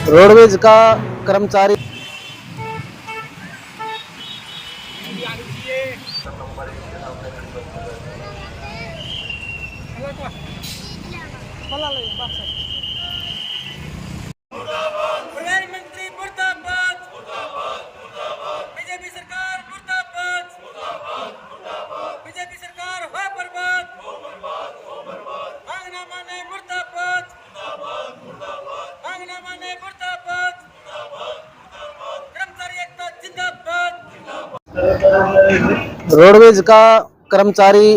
Roadways का कर्मचारी प्रधानमंत्री मुर्दाबाद, बीजेपी सरकार मुर्दाबाद, बीजेपी सरकार हो बर्बाद, मांगना माने मुर्दाबाद, मांगना माने मुर्दाबाद, कर्मचारी एकता जिंदाबाद। रोडवेज का कर्मचारी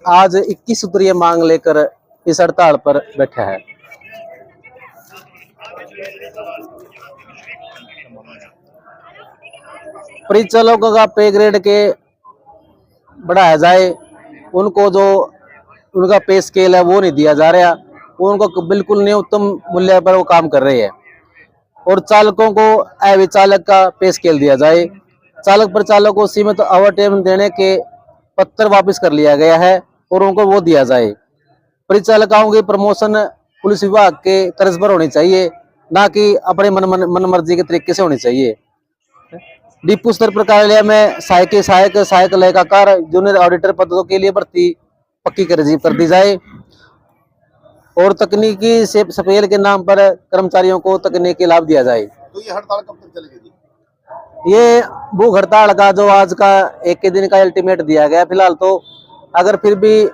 आज 21 सूत्रीय मांग लेकर इस हड़ताल पर बैठा है। परिचालकों का पे ग्रेड के बढ़ाया जाए, उनको जो उनका पे स्केल है वो नहीं दिया जा रहा, उनको बिल्कुल न्यूनतम मूल्य पर वो काम कर रहे हैं। और चालकों को अवैध चालक का पे स्केल दिया जाए। चालक परिचालक को सीमित ओवरटाइम देने के पत्र वापस कर लिया गया है और उनको वो दिया जाए। परिचालकों की प्रमोशन पुलिस विभाग के तर्ज पर होनी चाहिए, ना कि अपने मन मर्जी के तरीके से होनी चाहिए। डिपो स्तर पर कार्यालय में सहायक लेखाकार जूनियर ऑडिटर पदों के लिए भर्ती पक्की कर दी जाए और तकनीकी सफेल के नाम पर कर्मचारियों को तकनीकी लाभ दिया जाए। तो ये हड़ताल कब तक चलेगी जी? ये भूख हड़ताल का जो आज का एक के दिन का अल्टीमेट दिया गया फिलहाल, तो अगर फिर भी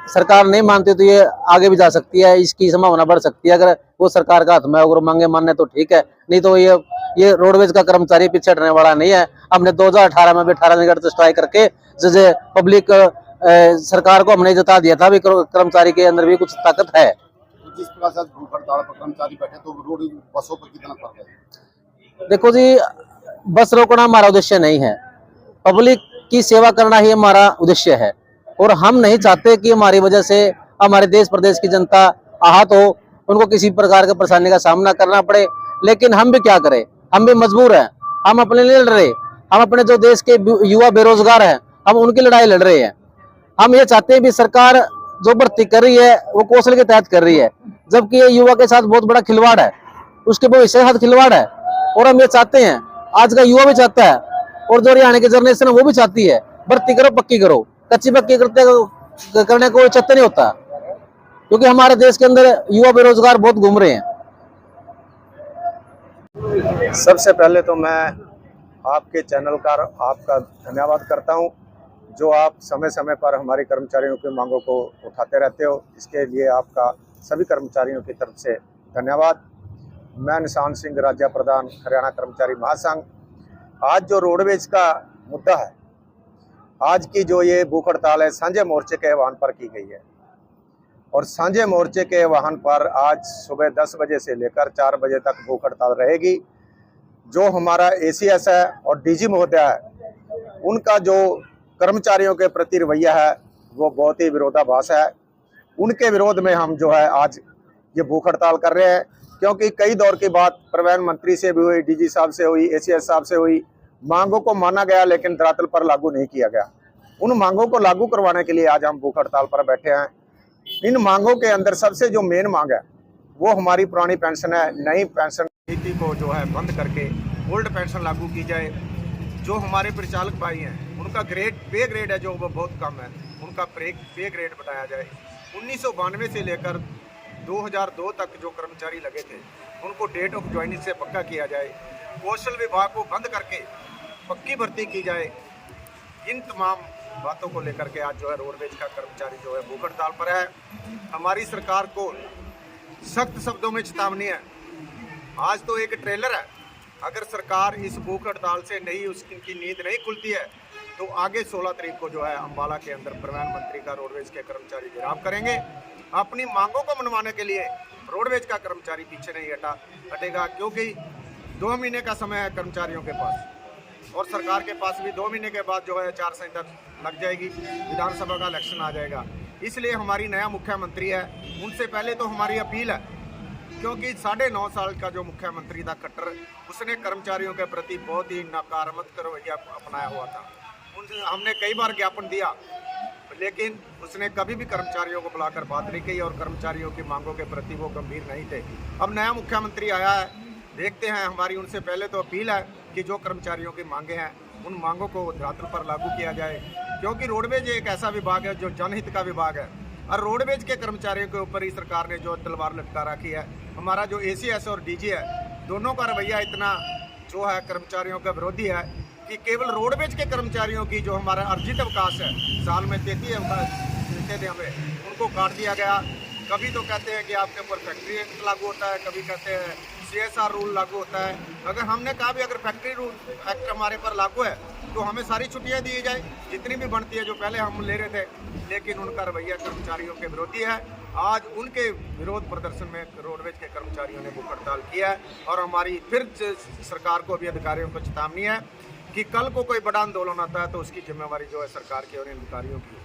सरकार नहीं मानती तो ये आगे भी जा सकती है, इसकी संभावना बढ़ सकती है। अगर वो सरकार का हाथ में अगर मांगे मानने तो ठीक है, नहीं तो ये रोडवेज का कर्मचारी पीछे हटने वाला नहीं है। हमने 2018 में भी 18 निगट स्ट्राइक करके जैसे पब्लिक सरकार को हमने जता दिया था भी कर्मचारी के अंदर भी कुछ ताकत है। तो जिस प्रकार से भूख हड़ताल पर कर्मचारी बैठे तो रोड बसों पर कितना फर्क है? देखो जी, बस रोकना हमारा उद्देश्य नहीं है, पब्लिक की सेवा करना ही हमारा उद्देश्य है। और हम नहीं चाहते कि हमारी वजह से हमारे देश प्रदेश की जनता आहत हो, उनको किसी प्रकार के परेशानी का सामना करना पड़े। लेकिन हम भी क्या करें, हम भी मजबूर हैं, हम अपने लिए लड़ रहे, हम अपने जो देश के युवा बेरोजगार हैं हम उनकी लड़ाई लड़ रहे हैं। हम ये चाहते हैं कि सरकार जो भर्ती कर रही है वो कौशल के तहत कर रही है, जबकि ये युवा के साथ बहुत बड़ा खिलवाड़ है, उसके भविष्य के साथ खिलवाड़ है। और हम ये चाहते हैं, आज का युवा भी चाहता है और जो हरियाणा की जनरेशन है वो भी चाहती है, भर्ती करो पक्की करो, कच्ची पक्की करने को चाहते नहीं होता, क्योंकि हमारे देश के अंदर युवा बेरोजगार बहुत घूम रहे हैं। सबसे पहले तो मैं आपके चैनल का आपका धन्यवाद करता हूं, जो आप समय समय पर हमारे कर्मचारियों की मांगों को उठाते रहते हो। इसके लिए आपका सभी कर्मचारियों की तरफ से धन्यवाद। मैं निशान सिंह, राज्य प्रधान, हरियाणा कर्मचारी महासंघ। आज जो रोडवेज का मुद्दा है, आज की जो ये भूख हड़ताल है, साझे मोर्चे के आह्वान पर की गई है। और साझे मोर्चे के आह्वान पर आज सुबह 10 बजे से लेकर 4 बजे तक भूख हड़ताल रहेगी। जो हमारा ACS है और DG महोदय है, उनका जो कर्मचारियों के प्रति रवैया है वो बहुत ही विरोधाभास है। उनके विरोध में हम जो है आज ये भूख हड़ताल कर रहे हैं, क्योंकि कई दौर की बात प्रधानमंत्री से भी हुई, DG साहब से हुई, ACS साहब से हुई, मांगों को माना गया लेकिन धरातल पर लागू नहीं किया गया। उन मांगों को लागू करवाने के लिए आज हम भूख हड़ताल पर बैठे हैं। इन मांगों के अंदर सबसे जो मेन मांग है वो हमारी पुरानी पेंशन है। नई पेंशन नीति को जो है बंद करके ओल्ड पेंशन लागू की जाए। जो हमारे परिचालक भाई हैं उनका पे ग्रेड है जो वो बहुत कम है, उनका पे ग्रेड बढ़ाया जाए। 1992 से लेकर 2002 तक जो कर्मचारी लगे थे उनको डेट ऑफ ज्वाइनिंग से पक्का किया जाए। कौशल विभाग को बंद करके पक्की भर्ती की जाए। इन तमाम बातों को लेकर के आज जो है रोडवेज का कर्मचारी जो है भूख हड़ताल पर है। हमारी सरकार को सख्त शब्दों में चेतावनी है। आज तो एक ट्रेलर है, अगर सरकार इस भूख हड़ताल से नहीं उसकी नींद नहीं खुलती है तो आगे 16 तारीख को जो है अम्बाला के अंदर प्रधानमंत्री का रोडवेज के कर्मचारी घेराव करेंगे। अपनी मांगों को मनवाने के लिए रोडवेज का कर्मचारी पीछे नहीं हटेगा, क्योंकि 2 महीने का समय है कर्मचारियों के पास और सरकार के पास भी 2 महीने के बाद जो है आचारसंहिता लग जाएगी, विधानसभा का इलेक्शन आ जाएगा। इसलिए हमारी नया मुख्यमंत्री है, उनसे पहले तो हमारी अपील है, क्योंकि 9.5 साल का जो मुख्यमंत्री था खट्टर, उसने कर्मचारियों के प्रति बहुत ही नकारात्मक रवैया अपनाया हुआ था। उनसे हमने कई बार ज्ञापन दिया, लेकिन उसने कभी भी कर्मचारियों को बुलाकर बात नहीं की और कर्मचारियों की मांगों के प्रति वो गंभीर नहीं थे। अब नया मुख्यमंत्री आया है, देखते हैं। हमारी उनसे पहले तो अपील है कि जो कर्मचारियों की मांगे हैं उन मांगों को धरातल पर लागू किया जाए, क्योंकि रोडवेज एक ऐसा विभाग है जो जनहित का विभाग है और रोडवेज के कर्मचारियों के ऊपर ही सरकार ने जो तलवार लटका रखी है। हमारा जो ACS और DG है, दोनों का रवैया इतना जो है कर्मचारियों का विरोधी है कि केवल रोडवेज के कर्मचारियों की जो हमारा अर्जित अवकाश है, साल में 33 अवकाश देते थे हमें, उनको काट दिया गया। कभी तो कहते हैं कि आपके ऊपर फैक्ट्री एक्ट लागू होता है, कभी कहते हैं CSR रूल लागू होता है। अगर हमने कहा भी अगर फैक्ट्री रूल एक्ट हमारे पर लागू है तो हमें सारी छुट्टियां दी जाए जितनी भी बनती है जो पहले हम ले रहे थे, लेकिन उनका रवैया कर्मचारियों के विरोधी है। आज उनके विरोध प्रदर्शन में रोडवेज के कर्मचारियों ने भूख हड़ताल किया है और हमारी फिर सरकार को भी, अधिकारियों को चेतावनी है कि कल को कोई बड़ा आंदोलन आता है तो उसकी जिम्मेवारी जो है सरकार की और इन अधिकारियों की।